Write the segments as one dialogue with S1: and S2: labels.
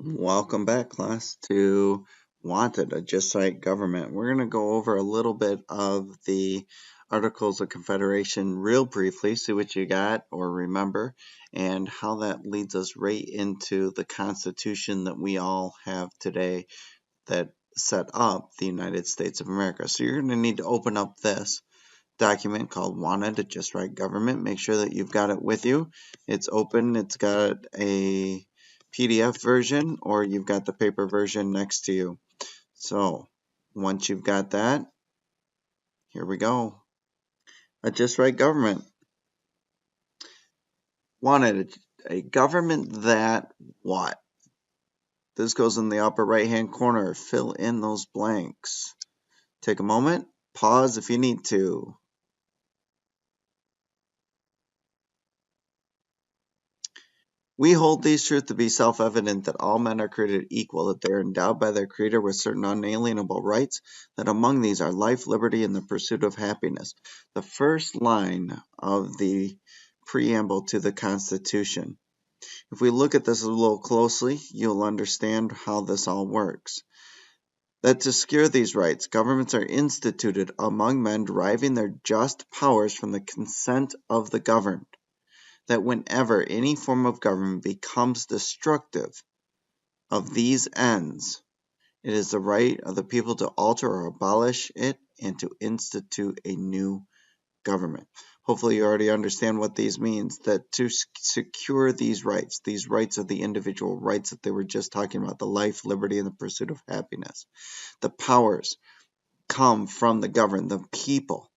S1: Welcome back, class, to Wanted, a Just Right Government. We're going to go over a little bit of the Articles of Confederation real briefly, see what you got or remember, and how that leads us right into the Constitution that we all have today that set up the United States of America. So you're going to need to open up this document called Wanted, a Just Right Government. Make sure that you've got it with you. It's open. It's got a PDF version or you've got the paper version next to you. So once you've got that, here we go. A Just Right Government. Wanted a government that what? This goes in the upper right hand corner. Fill in those blanks. Take a moment. Pause if you need to. We hold these truths to be self-evident that all men are created equal, that they are endowed by their Creator with certain unalienable rights, that among these are life, liberty, and the pursuit of happiness. The first line of the preamble to the Constitution. If we look at this a little closely, you'll understand how this all works. That to secure these rights, governments are instituted among men deriving their just powers from the consent of the governed. That whenever any form of government becomes destructive of these ends, it is the right of the people to alter or abolish it and to institute a new government. Hopefully you already understand what these means, that to secure these rights of the individual rights that they were just talking about, the life, liberty, and the pursuit of happiness. The powers come from the governed, the people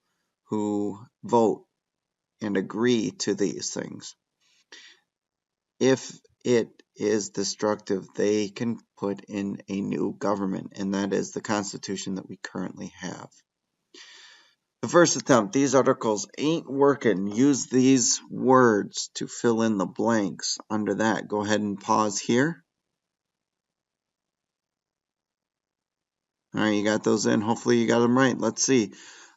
S1: who vote and agree to these things. If it is destructive, they can put in a new government, and that is the Constitution that we currently have. The first attempt, these articles ain't working. Use these words to fill in the blanks under that. Go ahead and pause here. All right, you got those in. Hopefully you got them right. Let's see.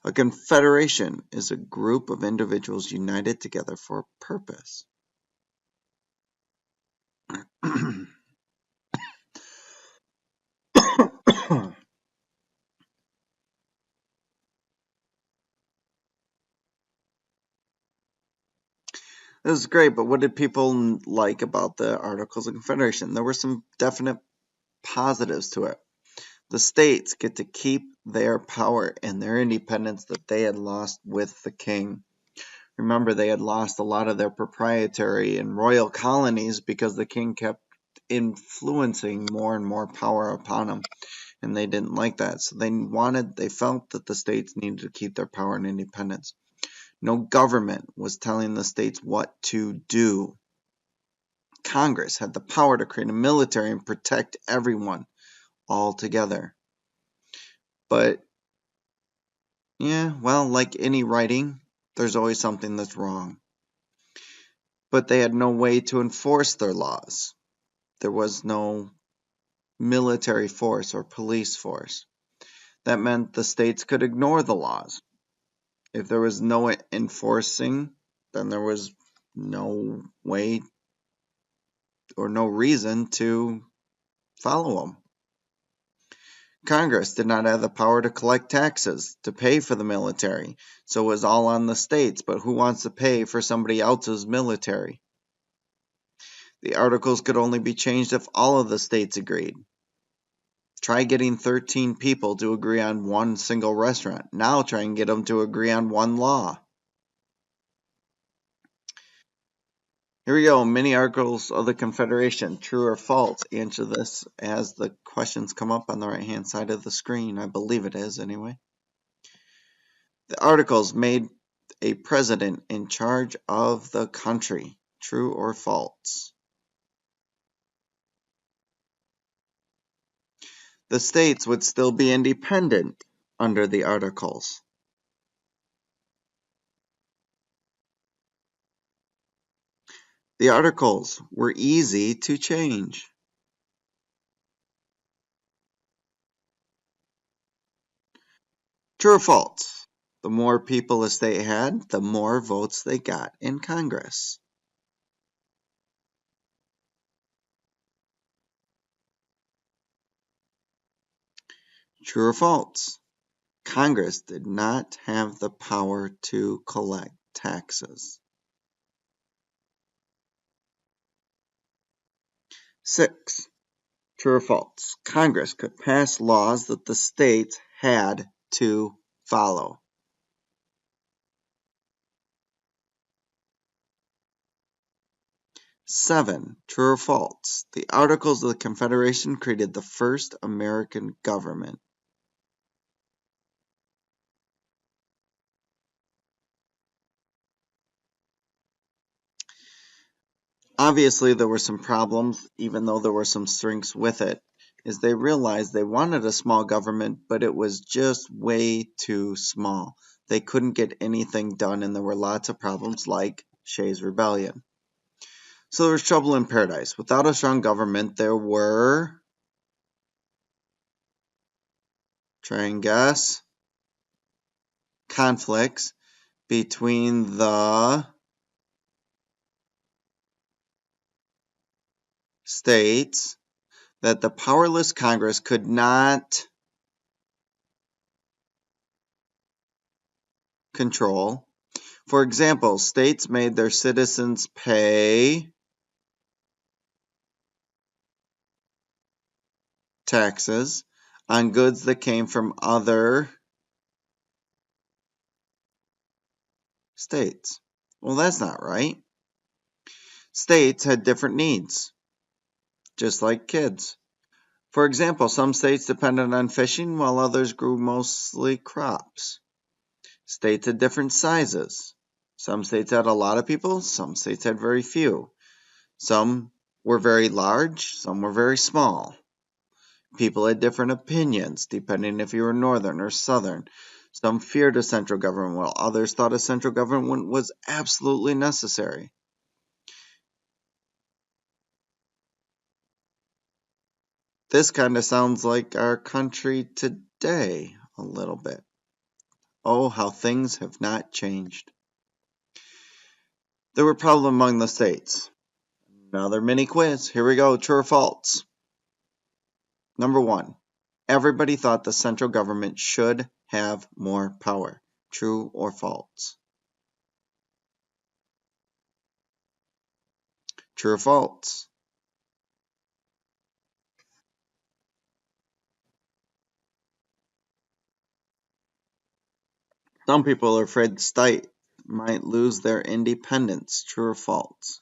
S1: A confederation is a group of individuals united together for a purpose. This is great, but what did people like about the Articles of Confederation? There were some definite positives to it. The states get to keep their power and their independence that they had lost with the king. Remember, they had lost a lot of their proprietary and royal colonies because the king kept influencing more and more power upon them, and they didn't like that. So they felt that the states needed to keep their power and independence. No government was telling the states what to do. Congress had the power to create a military and protect everyone all together. But yeah, well, like any writing, there's always something that's wrong. But they had no way to enforce their laws. There was no military force or police force. That meant the states could ignore the laws. If there was no enforcing, then there was no way or no reason to follow them. Congress did not have the power to collect taxes, to pay for the military, so it was all on the states, but who wants to pay for somebody else's military? The articles could only be changed if all of the states agreed. Try getting 13 people to agree on one single restaurant. Now try and get them to agree on one law. Here we go, mini articles of the Confederation, true or false. Answer this as the questions come up on the right-hand side of the screen. I believe it is, anyway. The articles made a president in charge of the country, true or false. The states would still be independent under the articles. The articles were easy to change. True or false? The more people a state had, the more votes they got in Congress. True or false? Congress did not have the power to collect taxes. 6. True or false? Congress could pass laws that the states had to follow. 7. True or false? The Articles of the Confederation created the first American government. Obviously, there were some problems, even though there were some strengths with it, is they realized they wanted a small government, but it was just way too small. They couldn't get anything done, and there were lots of problems like Shays' Rebellion. So there was trouble in paradise. Without a strong government, there were, try and guess, conflicts between the states that the powerless Congress could not control. For example, states made their citizens pay taxes on goods that came from other states. Well, that's not right. States had different needs, just like kids. For example, some states depended on fishing while others grew mostly crops. States had different sizes. Some states had a lot of people, some states had very few. Some were very large, some were very small. People had different opinions, depending if you were northern or southern. Some feared a central government, while others thought a central government was absolutely necessary. This kind of sounds like our country today a little bit. Oh, how things have not changed. There were problems among the states. Another mini quiz. Here we go. True or false? Number 1. Everybody thought the central government should have more power. True or false? True or false? Some people are afraid the state might lose their independence. True or false?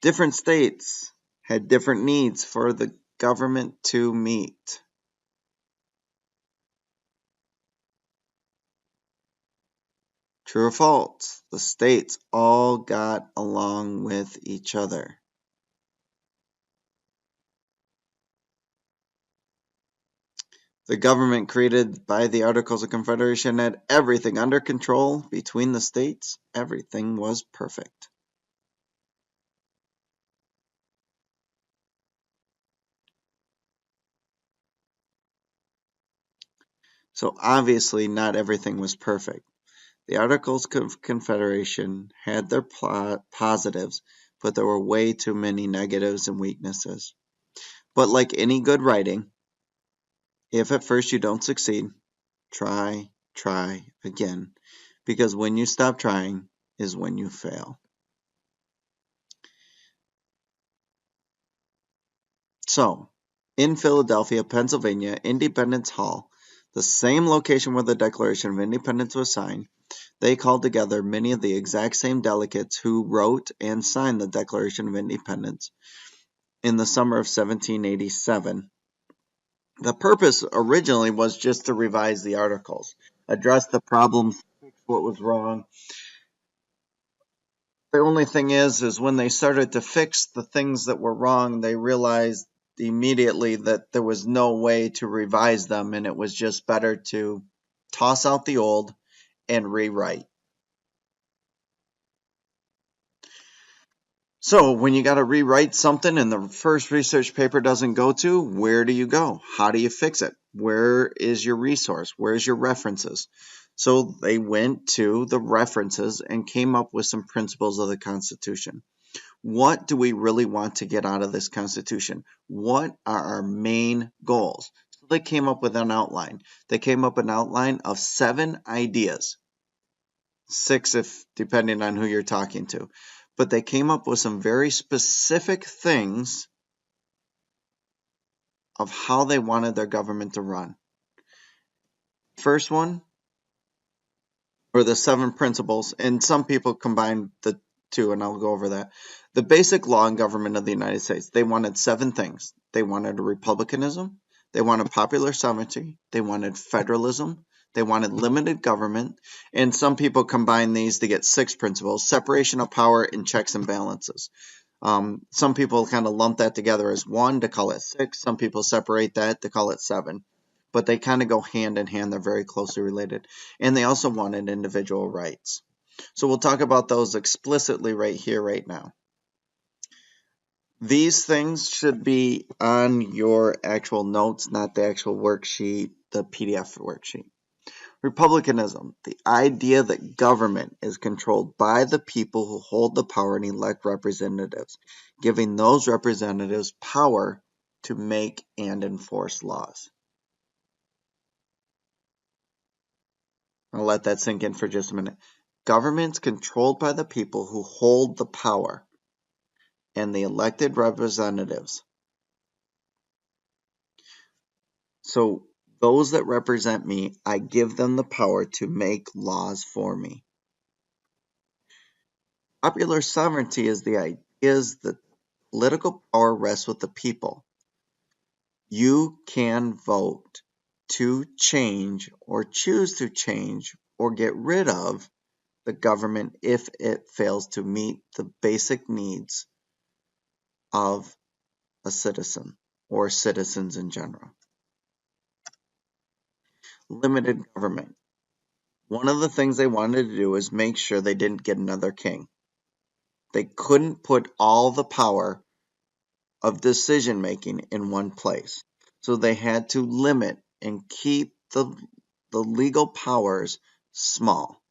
S1: Different states had different needs for the government to meet. True or false? The states all got along with each other. The government created by the Articles of Confederation had everything under control between the states. Everything was perfect. So obviously not everything was perfect. The Articles of Confederation had their positives, but there were way too many negatives and weaknesses. But like any good writing, if at first you don't succeed, try again. Because when you stop trying is when you fail. So, in Philadelphia, Pennsylvania, Independence Hall, the same location where the Declaration of Independence was signed, they called together many of the exact same delegates who wrote and signed the Declaration of Independence in the summer of 1787. The purpose originally was just to revise the articles, address the problems, fix what was wrong. The only thing is when they started to fix the things that were wrong, they realized immediately that there was no way to revise them, and it was just better to toss out the old and rewrite. So when you got to rewrite something and the first research paper doesn't go to, where do you go? How do you fix it? Where is your resource? Where's your references? So they went to the references and came up with some principles of the Constitution. What do we really want to get out of this Constitution? What are our main goals? So they came up with an outline. They came up with an outline of 7 ideas, 6 if depending on who you're talking to. But they came up with some very specific things of how they wanted their government to run. First one, or the 7 principles, and some people combine the 2, and I'll go over that. The basic law and government of the United States. They wanted 7 things. They wanted a republicanism. They wanted popular sovereignty. They wanted federalism. They wanted limited government. And some people combine these to get 6 principles: separation of power and checks and balances. Some people kind of lump that together as 1 to call it 6. Some people separate that to call it 7. But they kind of go hand in hand. They're very closely related. And they also wanted individual rights. So we'll talk about those explicitly right here, right now. These things should be on your actual notes, not the actual worksheet, the PDF worksheet. Republicanism, the idea that government is controlled by the people who hold the power and elect representatives, giving those representatives power to make and enforce laws. I'll let that sink in for just a minute. Government's controlled by the people who hold the power and the elected representatives. So those that represent me, I give them the power to make laws for me. Popular sovereignty is the idea that political power rests with the people. You can vote to change or choose to change or get rid of the government if it fails to meet the basic needs of a citizen or citizens in general. Limited government. One of the things they wanted to do is make sure they didn't get another king. They couldn't put all the power of decision making in one place. So they had to limit and keep the legal powers small.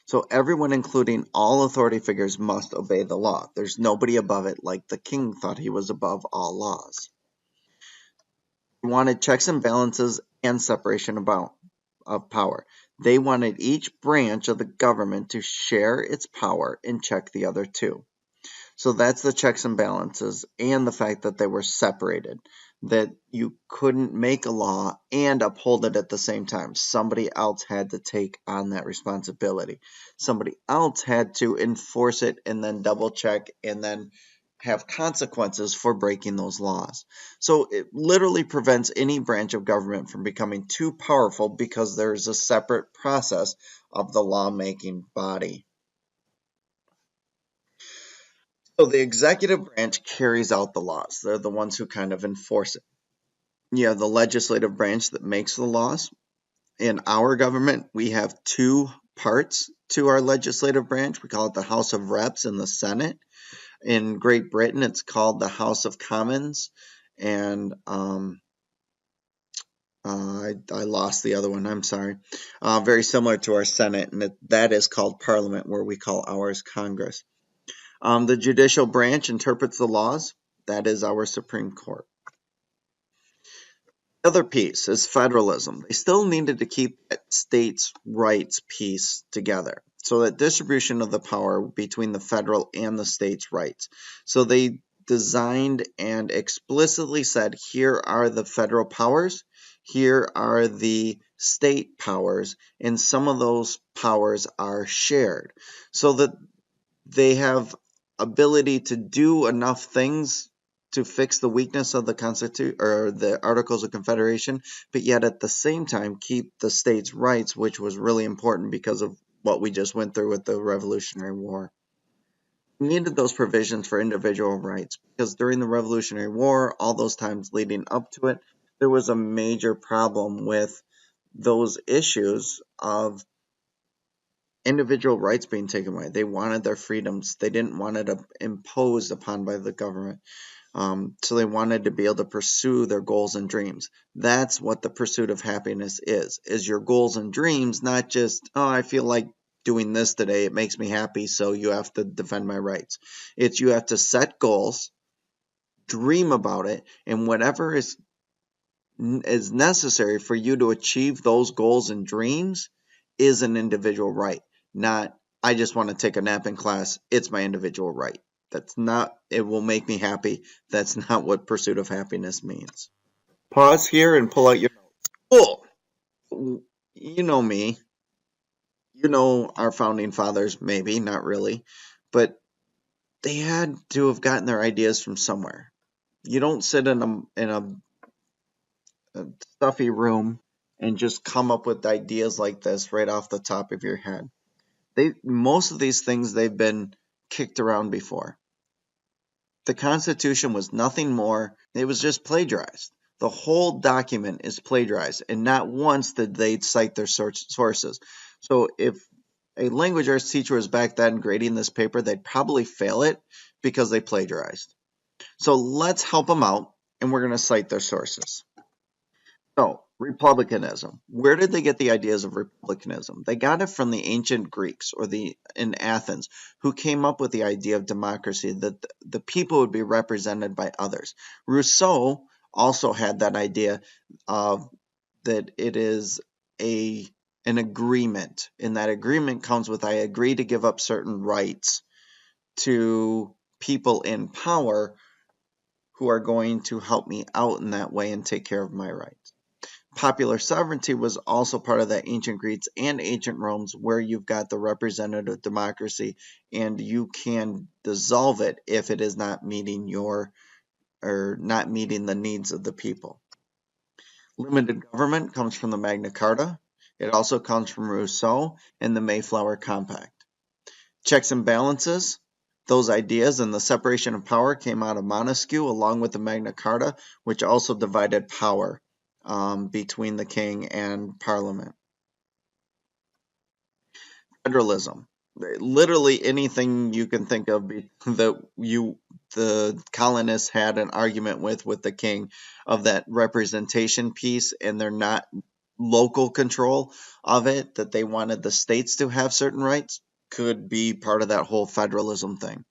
S1: So everyone, including all authority figures, must obey the law. There's nobody above it, like the king thought he was above all laws. They wanted checks and balances and separation of power. They wanted each branch of the government to share its power and check the other 2. So that's the checks and balances, and the fact that they were separated, that you couldn't make a law and uphold it at the same time. Somebody else had to take on that responsibility. Somebody else had to enforce it and then double check and then have consequences for breaking those laws. So it literally prevents any branch of government from becoming too powerful because there's a separate process of the lawmaking body. So the executive branch carries out the laws. They're the ones who kind of enforce it. You have the legislative branch that makes the laws. In our government, we have 2 parts to our legislative branch. We call it the House of Reps and the Senate. In Great Britain, it's called the House of Commons. And I lost the other one. I'm sorry. Very similar to our Senate, and that is called Parliament, where we call ours Congress. The judicial branch interprets the laws. That is our Supreme Court. The other piece is federalism. They still needed to keep that states' rights piece together. So that distribution of the power between the federal and the states' rights. So they designed and explicitly said, here are the federal powers, here are the state powers, and some of those powers are shared. So that they have ability to do enough things to fix the weakness of the Constitution or the Articles of Confederation, but yet at the same time keep the states' rights, which was really important because of what we just went through with the Revolutionary War. We needed those provisions for individual rights because during the Revolutionary War, all those times leading up to it, there was a major problem with those issues of individual rights being taken away. They wanted their freedoms. They didn't want it imposed upon by the government. So they wanted to be able to pursue their goals and dreams. That's what the pursuit of happiness is your goals and dreams, not just, oh, I feel like doing this today. It makes me happy, so you have to defend my rights. It's you have to set goals, dream about it, and whatever is necessary for you to achieve those goals and dreams is an individual right, not I just want to take a nap in class. It's my individual right. That's not, it will make me happy. That's not what pursuit of happiness means. Pause here and pull out your notes. Oh, you know me. You know our founding fathers, maybe, not really, but they had to have gotten their ideas from somewhere. You don't sit in a stuffy room and just come up with ideas like this right off the top of your head. Most of these things they've been kicked around before. The Constitution was nothing more, it was just plagiarized. The whole document is plagiarized, and not once did they cite their sources. So if a language arts teacher was back then grading this paper, they'd probably fail it because they plagiarized. So let's help them out, and we're going to cite their sources. So, republicanism. Where did they get the ideas of republicanism? They got it from the ancient Greeks in Athens, who came up with the idea of democracy, that the people would be represented by others. Rousseau also had that idea of that it is an agreement, and that agreement comes with I agree to give up certain rights to people in power who are going to help me out in that way and take care of my rights. Popular sovereignty was also part of the ancient Greeks and ancient Rome's, where you've got the representative democracy and you can dissolve it if it is not meeting not meeting the needs of the people. Limited government comes from the Magna Carta. It also comes from Rousseau and the Mayflower Compact. Checks and balances, those ideas and the separation of power came out of Montesquieu along with the Magna Carta, which also divided power between the king and parliament. Federalism. Literally anything you can think of that the colonists had an argument with the king, of that representation piece, and they're not local control of it, that they wanted the states to have certain rights, could be part of that whole federalism thing.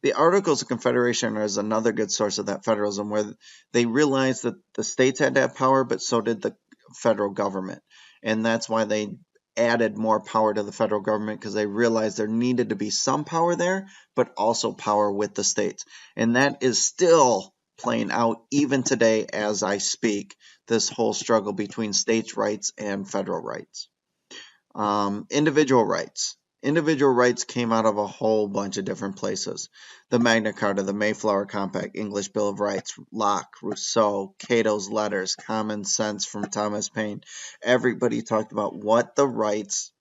S1: The Articles of Confederation is another good source of that federalism, where they realized that the states had to have power, but so did the federal government. And that's why they added more power to the federal government, because they realized there needed to be some power there, but also power with the states. And that is still playing out even today as I speak, this whole struggle between states' rights and federal rights. Individual rights. Individual rights came out of a whole bunch of different places. The Magna Carta, the Mayflower Compact, English Bill of Rights, Locke, Rousseau, Cato's Letters, Common Sense from Thomas Paine. Everybody talked about what the rights,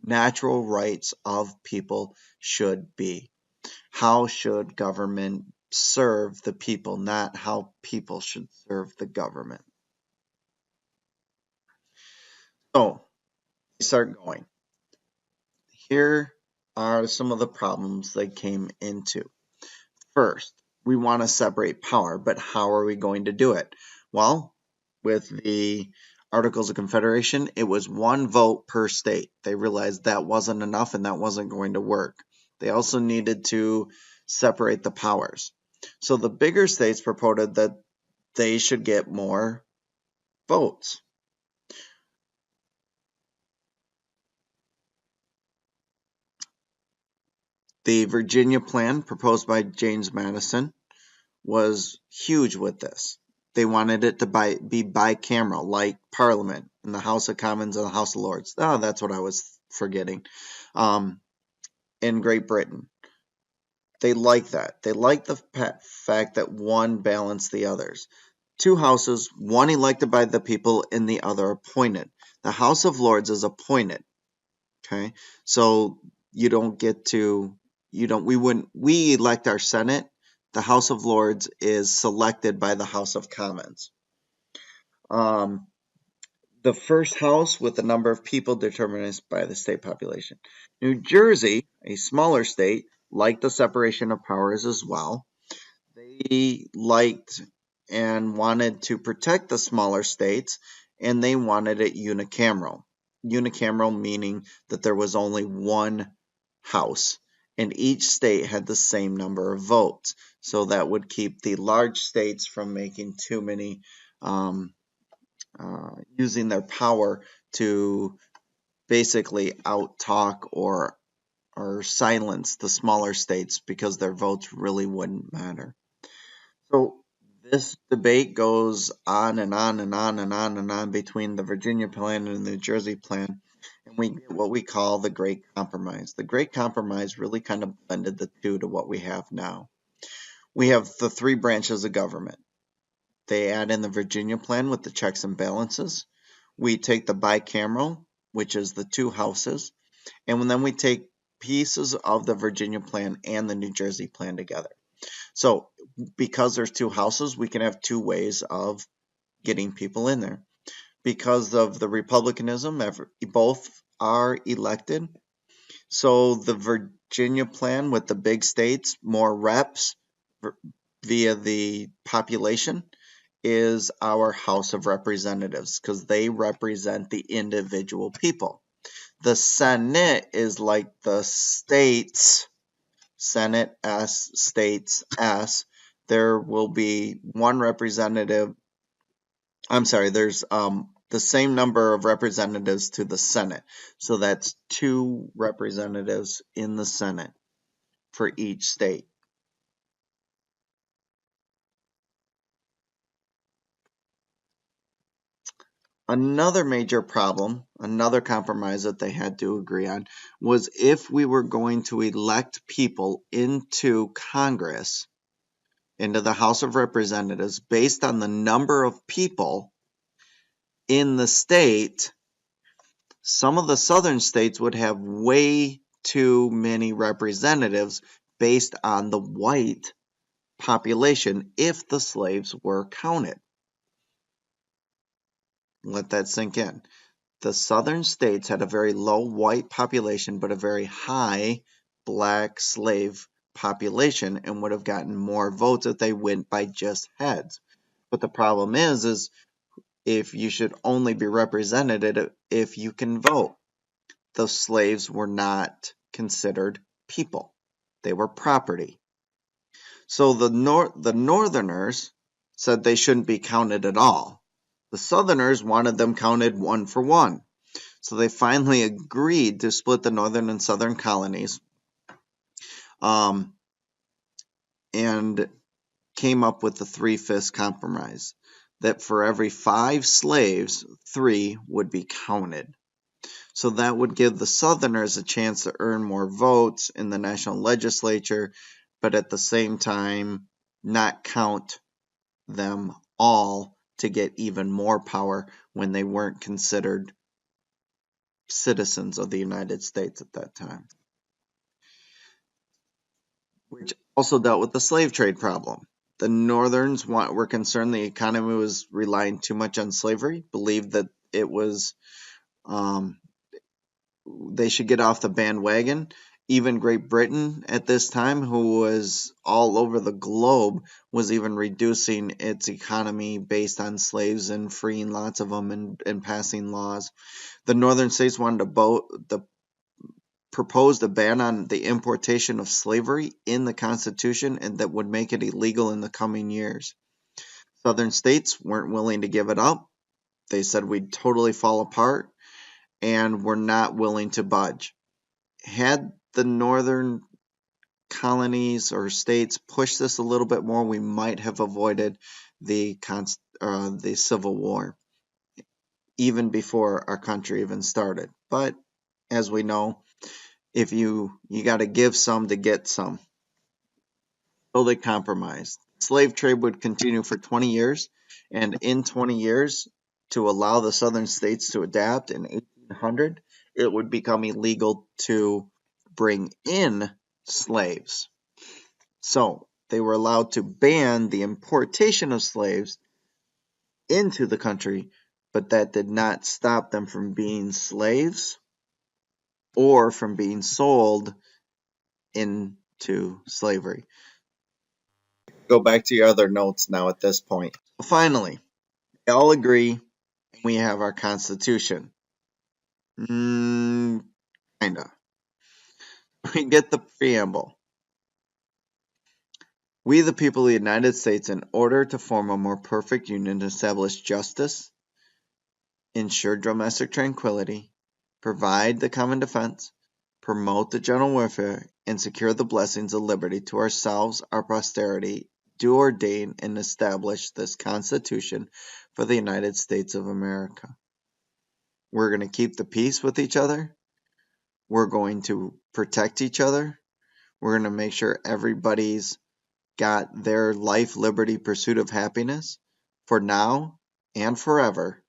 S1: natural rights of people should be. How should government serve the people, not how people should serve the government. So, we start going. Here are some of the problems they came into. First, we want to separate power, but how are we going to do it? Well, with the Articles of Confederation, it was one vote per state. They realized that wasn't enough and that wasn't going to work. They also needed to separate the powers. So the bigger states proposed that they should get more votes. The Virginia Plan, proposed by James Madison, was huge with this. They wanted it to be bicameral, like Parliament in the House of Commons and the House of Lords. Oh, that's what I was forgetting. In Great Britain, they like that. They like the fact that one balanced the others. Two houses, one elected by the people and the other appointed. The House of Lords is appointed. Okay, so you don't get to, we elect our Senate. The House of Lords is selected by the House of Commons. The first house with the number of people determined by the state population. New Jersey, a smaller state, liked the separation of powers as well. They liked and wanted to protect the smaller states, and they wanted it unicameral. unicameral, meaning that there was only one house, and each state had the same number of votes. So that would keep the large states from making too many, using their power to basically out-talk or silence the smaller states because their votes really wouldn't matter. So this debate goes on and on and on and on and on between the Virginia plan and the New Jersey plan, and we get what we call the Great Compromise. The Great Compromise really kind of blended the two to what we have now. We have the three branches of government. They add in the Virginia plan with the checks and balances. We take the bicameral, which is the two houses, and then we take pieces of the Virginia plan and the New Jersey plan together. So because there's two houses, we can have two ways of getting people in there. Because of the republicanism, both are elected. So the Virginia plan with the big states, more reps via the population, is our House of Representatives because they represent the individual people. The Senate is like the states. Senate S, states S. There will be one representative. I'm sorry, there's the same number of representatives to the Senate. So that's 2 representatives in the Senate for each state. Another major problem, another compromise that they had to agree on, was if we were going to elect people into Congress, into the House of Representatives, based on the number of people in the state, some of the southern states would have way too many representatives based on the white population if the slaves were counted. Let that sink in. The southern states had a very low white population but a very high black slave population and would have gotten more votes if they went by just heads. But the problem is if you should only be represented if you can vote. The slaves were not considered people. They were property. So the Northerners said they shouldn't be counted at all. The Southerners wanted them counted 1 for 1. So they finally agreed to split the Northern and Southern colonies, and came up with the 3/5 compromise, that for every 5 slaves, 3 would be counted. So that would give the Southerners a chance to earn more votes in the national legislature, but at the same time not count them all to get even more power when they weren't considered citizens of the United States at that time. Which also dealt with the slave trade problem. The Northerns were concerned the economy was relying too much on slavery, believed that it was they should get off the bandwagon. Even Great Britain at this time, who was all over the globe, was even reducing its economy based on slaves and freeing lots of them and passing laws. The northern states wanted to proposed a ban on the importation of slavery in the Constitution, and that would make it illegal in the coming years. Southern states weren't willing to give it up. They said we'd totally fall apart and were not willing to budge. Had the northern colonies or states pushed this a little bit more, we might have avoided the Civil War even before our country even started. But as we know, if you got to give some to get some. So they compromised. Slave trade would continue for 20 years, and in 20 years, to allow the southern states to adapt in 1800, it would become illegal to bring in slaves. So they were allowed to ban the importation of slaves into the country, but that did not stop them from being slaves or from being sold into slavery. Go back to your other notes now at this point. Finally, we all agree we have our Constitution. Kinda. We get the preamble. We, the people of the United States, in order to form a more perfect union, establish justice, ensure domestic tranquility, provide the common defense, promote the general welfare, and secure the blessings of liberty to ourselves, our posterity, do ordain and establish this Constitution for the United States of America. We're going to keep the peace with each other. We're going to protect each other. We're going to make sure everybody's got their life, liberty, pursuit of happiness for now and forever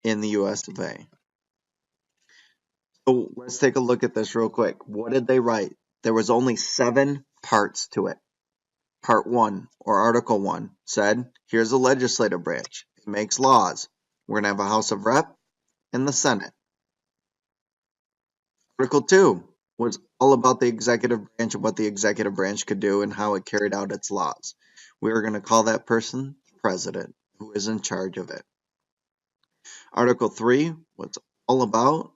S1: in the US of A. So let's take a look at this real quick. What did they write? There was only 7 parts to it. Part 1, or Article 1, said, here's the legislative branch. It makes laws. We're going to have a House of Rep and the Senate. Article 2 was all about the executive branch and what the executive branch could do and how it carried out its laws. We were going to call that person the president, who is in charge of it. Article 3 was all about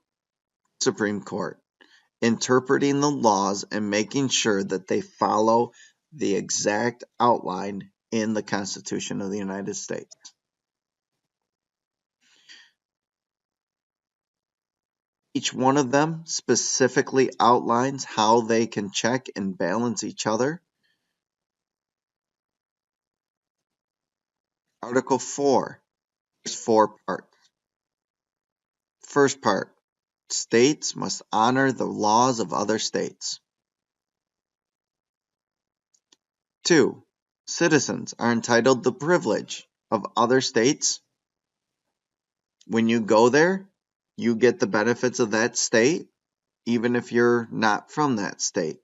S1: Supreme Court, interpreting the laws and making sure that they follow the exact outline in the Constitution of the United States. Each one of them specifically outlines how they can check and balance each other. Article 4, there's 4 parts. First part, states must honor the laws of other states. 2, citizens are entitled the privilege of other states. When you go there, you get the benefits of that state, even if you're not from that state.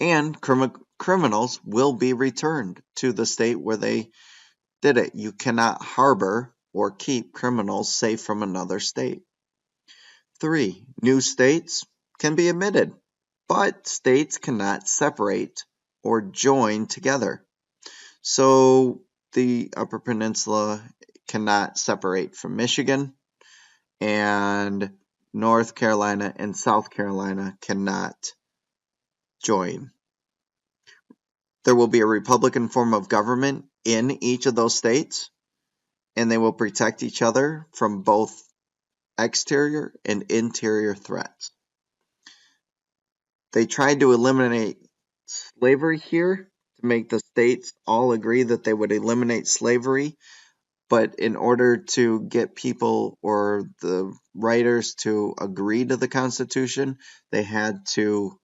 S1: And criminals will be returned to the state where they did it. You cannot harbor or keep criminals safe from another state. 3, new states can be admitted, but states cannot separate or join together. So the Upper Peninsula cannot separate from Michigan, and North Carolina and South Carolina cannot join. There will be a Republican form of government in each of those states, and they will protect each other from both exterior and interior threats. They tried to eliminate slavery here to make the states all agree that they would eliminate slavery, but in order to get people or the writers to agree to the Constitution, they had to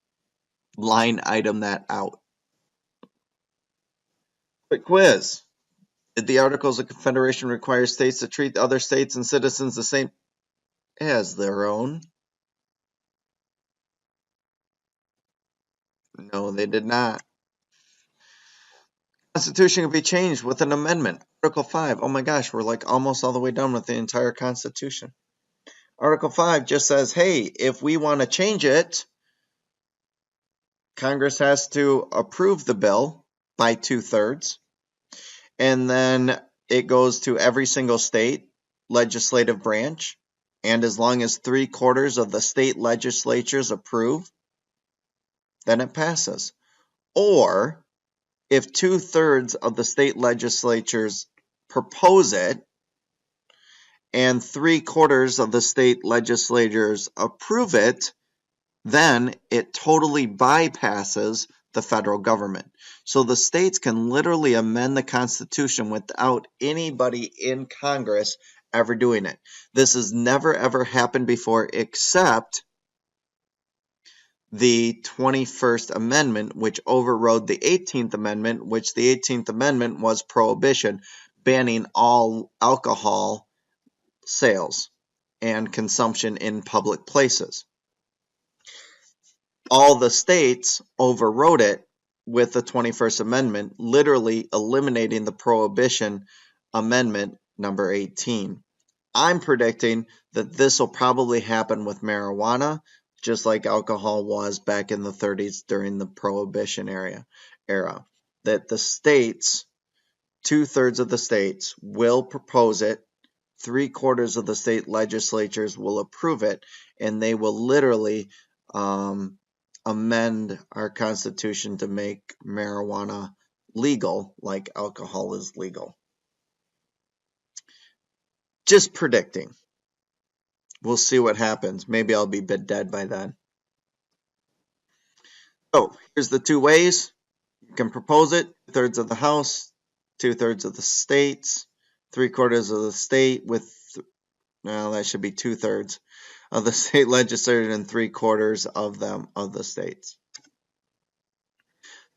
S1: line item that out. Quick quiz. Did the Articles of Confederation require states to treat other states and citizens the same as their own? No, they did not. The Constitution can be changed with an amendment. Article 5. Oh my gosh, we're like almost all the way done with the entire Constitution. Article 5 just says, hey, if we want to change it, Congress has to approve the bill by 2/3, and then it goes to every single state legislative branch, and as long as 3/4 of the state legislatures approve, then it passes. Or if 2/3 of the state legislatures propose it and 3/4 of the state legislatures approve it, then it totally bypasses the federal government. So the states can literally amend the Constitution without anybody in Congress ever doing it. This has never ever happened before except the 21st Amendment, which overrode the 18th Amendment, which the 18th Amendment was prohibition, banning all alcohol sales and consumption in public places. All the states overrode it with the 21st Amendment, literally eliminating the Prohibition Amendment number 18. I'm predicting that this will probably happen with marijuana, just like alcohol was back in the 30s during the Prohibition era. That the states, 2/3 of the states, will propose it 3/4 of the state legislatures will approve it, and they will literally amend our Constitution to make marijuana legal like alcohol is legal. Just predicting. We'll see what happens. Maybe I'll be dead by then. So here's the two ways. You can propose it. 2/3 of the House, 2/3 of the states, 3/4 of the state with, well, that should be 2/3 of the state legislature and 3/4 of them of the states.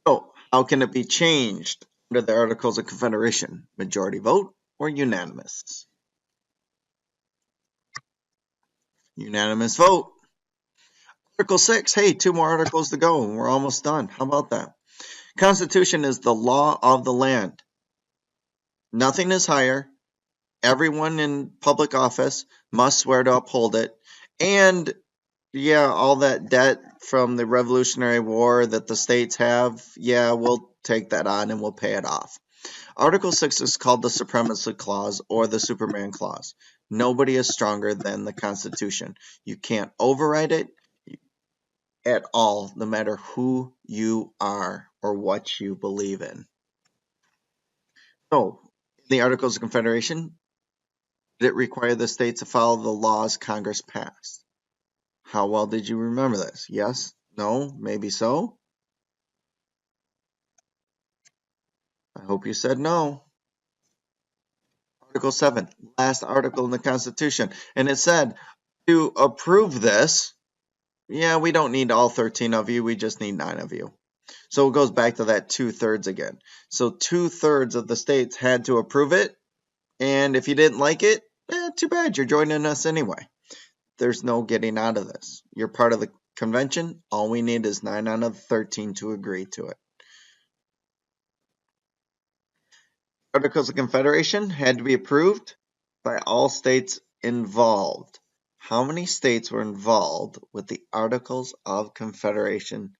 S1: So how can it be changed under the Articles of Confederation? Majority vote or unanimous? Unanimous vote. Article 6, hey, 2 more articles to go and we're almost done. How about that? Constitution is the law of the land. Nothing is higher. Everyone in public office must swear to uphold it. And yeah, all that debt from the Revolutionary War that the states have, yeah, we'll take that on and we'll pay it off. Article 6 is called the Supremacy Clause or the Superman Clause. Nobody is stronger than the Constitution. You can't override it at all, no matter who you are or what you believe in. So, in the Articles of Confederation, did it require the states to follow the laws Congress passed? How well did you remember this? Yes? No? Maybe so? I hope you said no. Article 7, last article in the Constitution. And it said, to approve this, yeah, we don't need all 13 of you, we just need 9 of you. So it goes back to that 2/3 again. So 2/3 of the states had to approve it, and if you didn't like it, too bad, you're joining us anyway. There's no getting out of this. You're part of the convention. All we need is 9 out of 13 to agree to it. Articles of Confederation had to be approved by all states involved. How many states were involved with the Articles of Confederation?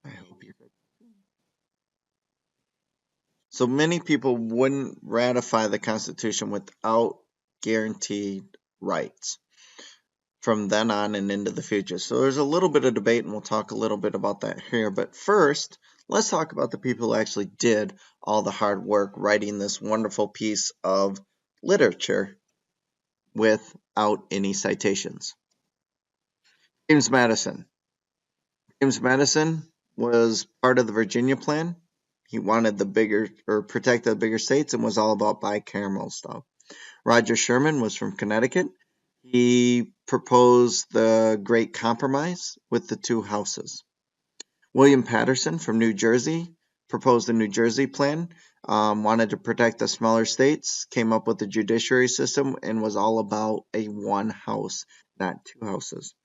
S1: I hope you. So many people wouldn't ratify the Constitution without guaranteed rights from then on and into the future. So there's a little bit of debate, and we'll talk a little bit about that here. But first, let's talk about the people who actually did all the hard work writing this wonderful piece of literature without any citations. James Madison. James Madison was part of the Virginia Plan. He wanted the bigger, or protect the bigger states, and was all about bicameral stuff. Roger Sherman was from Connecticut. He proposed the Great Compromise with the 2 houses. William Patterson from New Jersey proposed the New Jersey Plan, wanted to protect the smaller states, came up with the judiciary system, and was all about a 1 house, not 2 houses.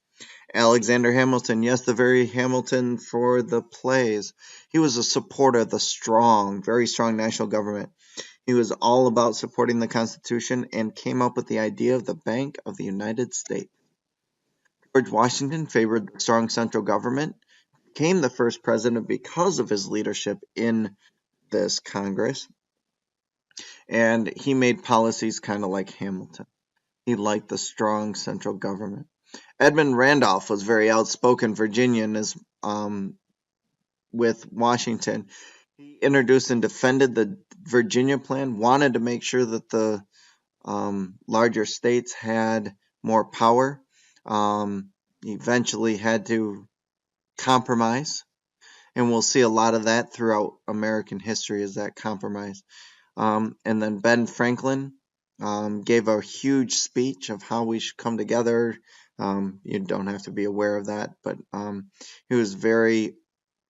S1: Alexander Hamilton, yes, the very Hamilton for the plays. He was a supporter of the strong, very strong national government. He was all about supporting the Constitution and came up with the idea of the Bank of the United States. George Washington favored the strong central government, became the first president because of his leadership in this Congress, and he made policies kind of like Hamilton. He liked the strong central government. Edmund Randolph was very outspoken Virginian with Washington. He introduced and defended the Virginia Plan, wanted to make sure that the larger states had more power. Eventually had to compromise, and we'll see a lot of that throughout American history as that compromise. And then Ben Franklin gave a huge speech of how we should come together. You don't have to be aware of that, but he was very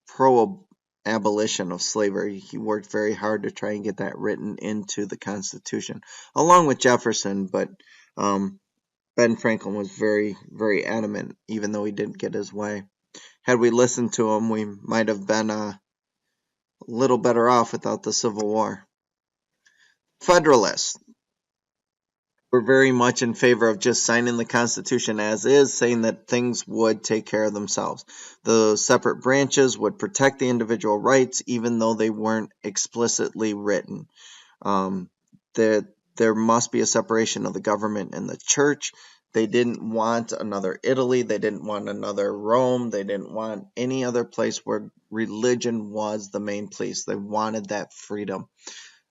S1: pro-abolition of slavery. He worked very hard to try and get that written into the Constitution, along with Jefferson, but Ben Franklin was very, very adamant, even though he didn't get his way. Had we listened to him, we might have been a little better off without the Civil War. Federalists were very much in favor of just signing the Constitution as is, saying that things would take care of themselves. The separate branches would protect the individual rights, even though they weren't explicitly written. There must be a separation of the government and the church. They didn't want another Italy. They didn't want another Rome. They didn't want any other place where religion was the main place. They wanted that freedom.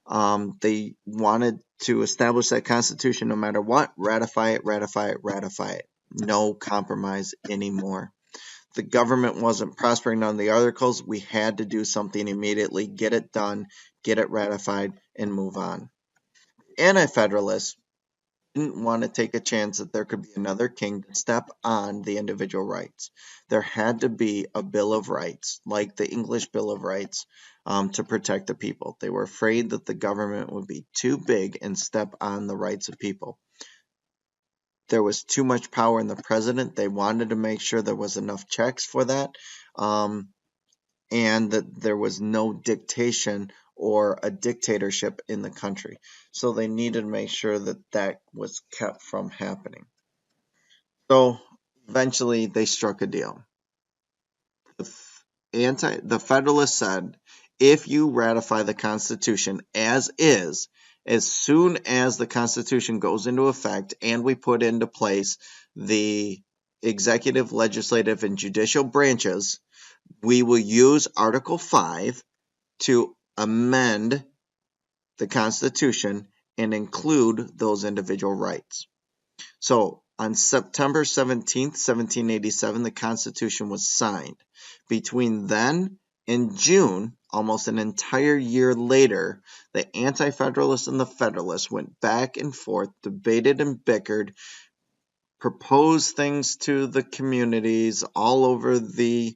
S1: They wanted to establish that constitution no matter what. Ratify it, ratify it, ratify it. No compromise anymore. The government wasn't prospering on the articles. We had to do something immediately, get it done, get it ratified, and move on. Anti-Federalists didn't want to take a chance that there could be another king to step on the individual rights. There had to be a Bill of Rights, like the English Bill of Rights, to protect the people. They were afraid that the government would be too big and step on the rights of people. There was too much power in the president. They wanted to make sure there was enough checks for that, and that there was no dictation or a dictatorship in the country. So they needed to make sure that that was kept from happening. So eventually they struck a deal. The Federalists said, if you ratify the Constitution as is, as soon as the Constitution goes into effect and we put into place the executive, legislative, and judicial branches, we will use Article 5 to amend the Constitution and include those individual rights. So on September 17th, 1787, the Constitution was signed. Between then and June, almost an entire year later, the Anti-Federalists and the Federalists went back and forth, debated and bickered, proposed things to the communities all over the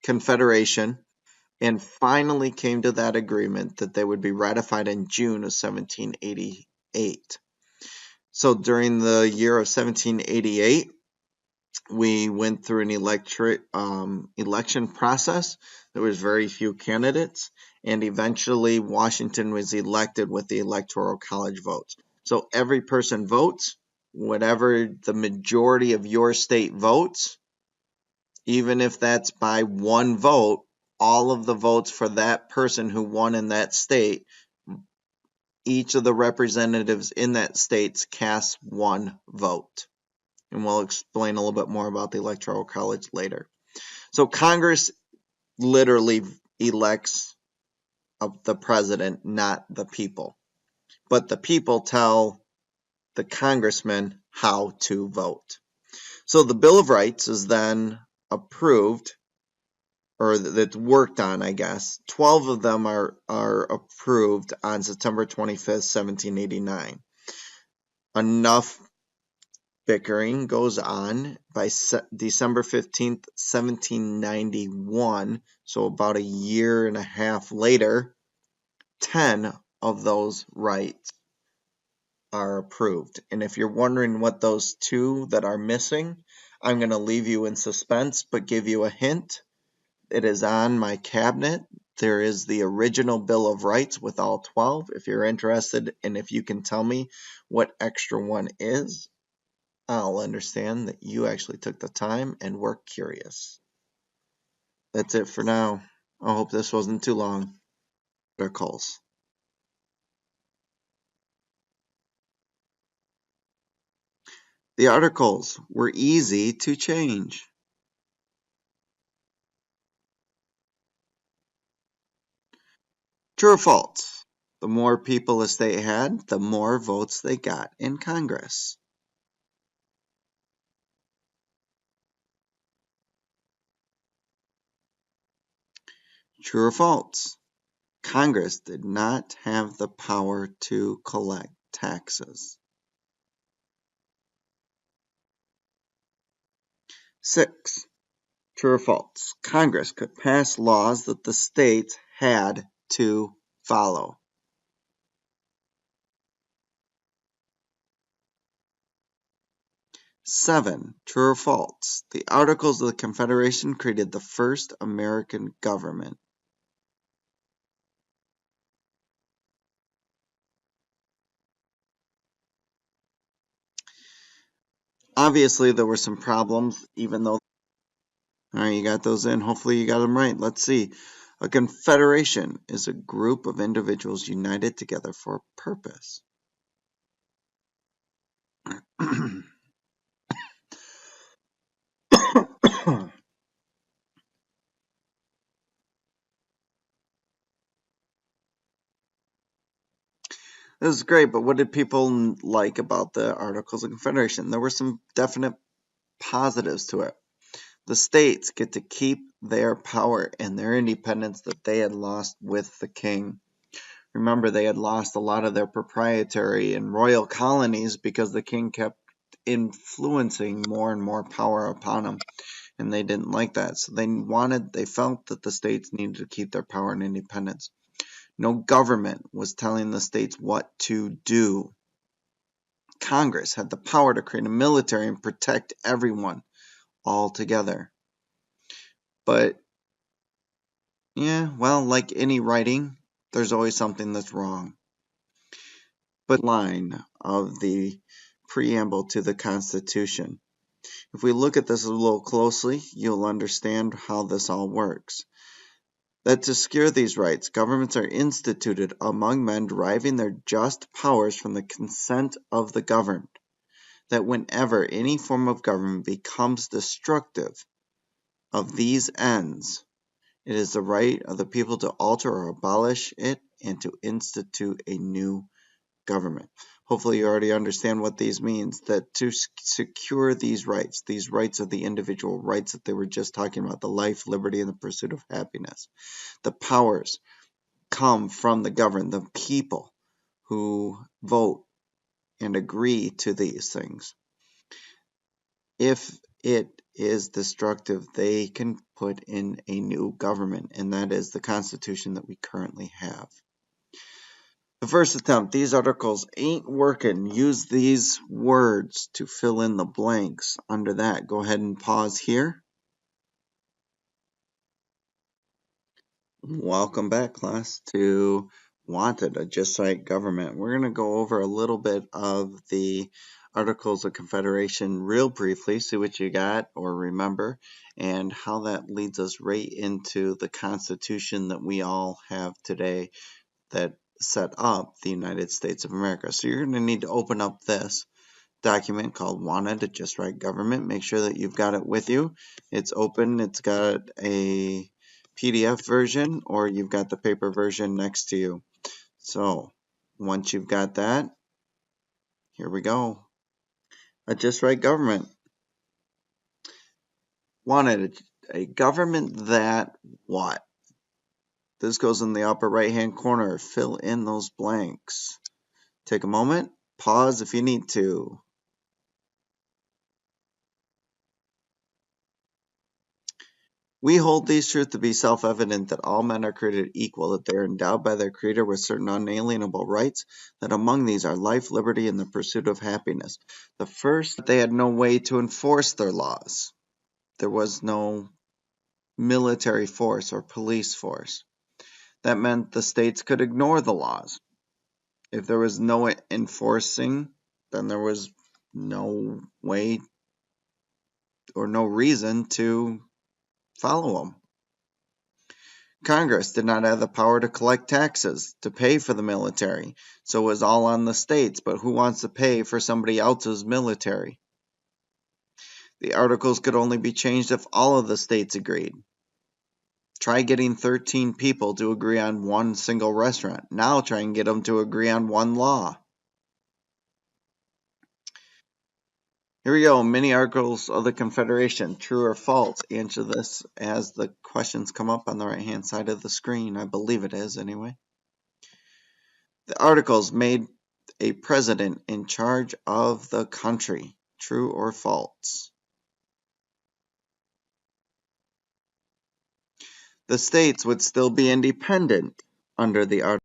S1: Confederation, and finally came to that agreement that they would be ratified in June of 1788. So during the year of 1788, we went through an election process. There was very few candidates, and eventually Washington was elected with the Electoral College votes. So every person votes, whatever the majority of your state votes, even if that's by one vote, all of the votes for that person who won in that state, each of the representatives in that state casts one vote. And we'll explain a little bit more about the Electoral College later. So Congress literally elects the president, not the people. But the people tell the congressmen how to vote. So the Bill of Rights is then approved, or that's worked on, I guess. 12 of them are approved on September 25th, 1789. Enough bickering goes on by December 15th, 1791, so about a year and a half later, 10 of those rights are approved. And if you're wondering what those two that are missing, I'm going to leave you in suspense, but give you a hint. It is on my cabinet. There is the original Bill of Rights with all 12. If you're interested, and if you can tell me what extra one is, I'll understand that you actually took the time and were curious. That's it for now. I hope this wasn't too long. Articles. The articles were easy to change. True or false? The more people a state had, the more votes they got in Congress. True or false? Congress did not have the power to collect taxes. 6. True or false? Congress could pass laws that the states had to follow. 7. True or false? The Articles of the Confederation created the first American government. Obviously, there were some problems, even though. All right, you got those in. Hopefully, you got them right. Let's see. A confederation is a group of individuals united together for a purpose. This is great, but what did people like about the Articles of Confederation? There were some definite positives to it. The states get to keep their power and their independence that they had lost with the king. Remember, they had lost a lot of their proprietary and royal colonies because the king kept influencing more and more power upon them, and they didn't like that. So they felt that the states needed to keep their power and independence. No government was telling the states what to do. Congress had the power to create a military and protect everyone all together. But yeah, well, like any writing, there's always something that's wrong. But line of the preamble to the Constitution. If we look at this a little closely, you'll understand how this all works. That to secure these rights, governments are instituted among men deriving their just powers from the consent of the governed. That whenever any form of government becomes destructive of these ends, it is the right of the people to alter or abolish it and to institute a new government. Hopefully you already understand what these means, that to secure these rights are the individual rights that they were just talking about, the life, liberty, and the pursuit of happiness. The powers come from the governed, the people who vote and agree to these things. If it is destructive, they can put in a new government, and that is the Constitution that we currently have. The first attempt, these articles ain't working. Use these words to fill in the blanks under that. Go ahead and pause here. Welcome back, class, to Wanted, a just right government. We're going to go over a little bit of the Articles of Confederation real briefly, see what you got or remember, and how that leads us right into the Constitution that we all have today that set up the United States of America. So you're going to need to open up this document called Wanted, a Just Right Government. Make sure that you've got it with you. It's open. It's got a PDF version, or you've got the paper version next to you. So once you've got that, here we go. A Just Right Government. Wanted a government that what? This goes in the upper right hand corner. Fill in those blanks. Take a moment. Pause if you need to. We hold these truths to be self-evident that all men are created equal, that they are endowed by their Creator with certain unalienable rights, that among these are life, liberty, and the pursuit of happiness. The first, they had no way to enforce their laws. There was no military force or police force. That meant the states could ignore the laws. If there was no enforcing, then there was no way or no reason to follow them. Congress did not have the power to collect taxes, to pay for the military, so it was all on the states, but who wants to pay for somebody else's military? The articles could only be changed if all of the states agreed. Try getting 13 people to agree on one single restaurant. Now try and get them to agree on one law. Here we go, mini articles of the Confederation, true or false. Answer this as the questions come up on the right hand side of the screen. I believe it is anyway. The articles made a president in charge of the country, true or false. The states would still be independent under the articles.